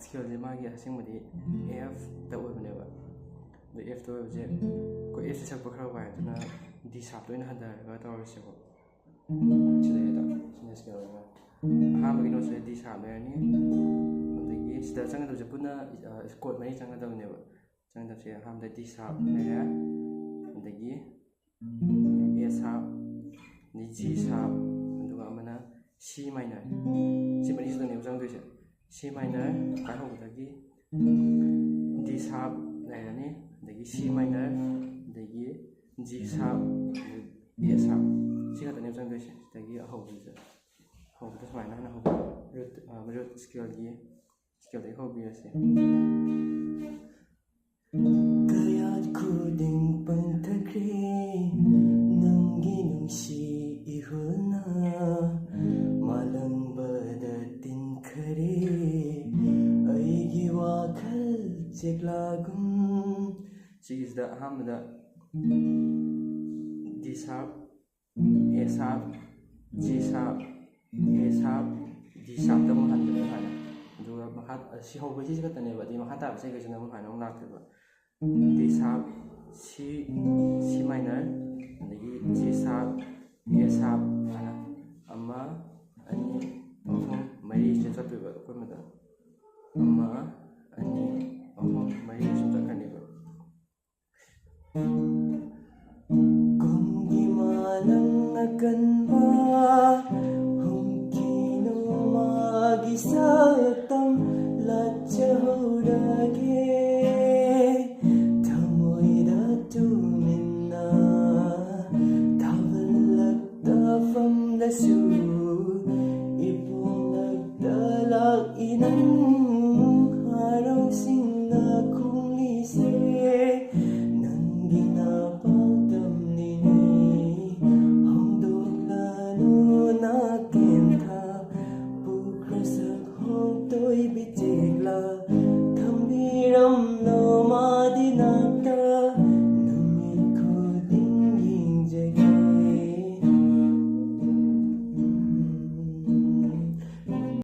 ꯁ꯭ꯀꯦꯜꯁꯦ ꯃꯥꯒꯤ ꯑꯁꯦꯡꯕꯗꯤ Fꯇ ꯑꯣꯏꯕꯅꯦꯕ ꯑꯗꯣ Fꯇ ꯑꯣꯏꯕꯁꯦ ꯑꯩꯈꯣꯏ Fꯁꯦ ꯁꯛꯄ ꯈꯔ ꯋꯥꯏ ꯑꯗꯨꯅ D ꯁꯥꯔꯞꯇ ꯑꯣꯏꯅ ꯍꯟꯊꯔꯒ ꯇꯧꯔꯁꯦꯀꯣ ꯁꯤꯗꯩꯗ ꯁꯤꯅ ꯁ꯭ꯀꯦꯜ ꯑꯣꯏꯅ ꯑꯍꯥꯟꯕꯒꯤ ꯅꯣꯠꯁꯦ D ꯁꯥꯔꯞ ꯂꯩꯔꯅꯤ ꯑꯗꯒꯤ ꯁꯤꯗ ꯆꯪꯒꯗꯕꯁꯦ ꯄꯨꯟꯅ ꯀꯣꯔꯠ ꯃꯔꯤ ꯆꯪꯒꯗꯕꯅꯦꯕ ꯆꯪꯒꯗꯕꯁꯦ ꯑꯍꯥꯟꯕꯗ D ꯁꯥꯔꯞ ꯂꯩꯔꯦ ꯑꯗꯒꯤ A ꯁꯥꯔꯞ ꯑꯗꯒꯤ G ꯁꯥꯔꯞ ꯑꯗꯨꯒ ꯑꯃꯅ C ꯃꯥꯏꯅꯔ ꯁꯤ ꯃꯔꯤꯁꯤꯗꯅꯦꯕ ꯆꯪꯗꯣꯏꯁꯦ C ꯃꯥꯏꯅꯔ ꯄꯥꯏꯍꯧꯕꯗꯒꯤ D ꯁꯥꯔꯞ ꯂꯩꯔꯅꯤ ꯑꯗꯒꯤ C ꯃꯥꯏꯅꯔ ꯑꯗꯒꯤ G ꯁꯥꯔꯞ A ꯁꯥꯔꯞ ꯁꯤ ꯈꯛꯇꯅꯦꯕ ꯆꯪꯗꯣꯏꯁꯦ ꯁꯤꯗꯒꯤ ꯍꯧꯕꯗ ꯁꯨꯃꯥꯏꯅ ꯍꯥꯟꯅ ꯍꯧꯕ ꯔꯨꯠ ꯁ꯭ꯀꯦꯜꯗꯒꯤ ꯍꯧꯕꯤꯔꯁꯦ ꯀꯌꯥ ꯈꯨꯗꯤꯡ ꯄꯟꯊꯈ꯭ꯔꯦ ꯅꯪꯒꯤ ꯅꯨꯡꯁꯤ ꯏꯍꯨꯜꯅ ꯃꯥꯂꯪꯕꯗ ꯇꯤꯟꯈꯔꯦ ꯑꯩꯒꯤ ꯋꯥꯈꯜ ꯆꯦꯛꯂꯥꯒꯨꯝ ꯁꯤꯒꯤꯁꯤꯗ ꯑꯍꯥꯟꯕꯗ D ꯁꯥꯔꯞ A ꯁꯥꯔꯞ G ꯁꯥꯔꯞ A ꯁꯥꯔꯞ D ꯁꯥꯔꯞꯇ ꯑꯃꯨꯛ ꯍꯟꯕꯅꯦ ꯁꯨꯃꯥꯏꯅ ꯑꯗꯨꯒ ꯃꯈꯥ ꯁꯤ ꯍꯧꯕꯁꯤ ꯈꯛꯇꯅꯦꯕ ꯑꯗꯨꯒꯤ ꯃꯈꯥ ꯇꯥꯕ ꯏꯁꯩꯈꯩꯁꯤꯅ ꯑꯃꯨꯛ ꯁꯨꯃꯥꯏꯅ ꯑꯃꯨꯛ ꯂꯥꯛꯇꯣꯏꯕ D ꯁꯥꯔꯞ C ꯃꯥꯏꯅꯔ ꯑꯗꯒꯤ G ꯁꯥꯔꯞ A ꯁꯥꯔꯞ ꯍꯥꯏꯅ ꯑꯃ ꯑꯅꯤ ꯑꯍꯨꯝ ꯃꯔꯤ ꯁꯤꯗ ꯆꯠꯇꯣꯏꯕ ꯑꯩꯈꯣꯏ ꯑꯃ ꯑꯅꯤ ꯑꯍꯨꯝ ꯃꯔꯤ ꯁꯨꯝ ꯆꯠꯈ꯭ꯔꯅꯦꯕ ꯀꯨꯝꯒꯤ ꯃꯥꯂꯪ ꯑꯀꯟꯕ ꯍꯨꯝꯀꯤ ꯅꯣꯡꯃꯒꯤ ꯁꯛꯇꯝ ꯂꯥꯠꯆꯍꯧꯔꯒꯦ ꯊꯃꯣꯏꯗ ꯇꯨꯃꯤꯟꯅ ꯊꯥꯕꯜꯂꯛꯇꯐꯝꯗꯁꯨ ꯏꯄꯣꯝꯂꯛꯇ ꯂꯥꯛꯏ ꯅꯪ ꯍꯔꯥꯎꯁꯤꯡ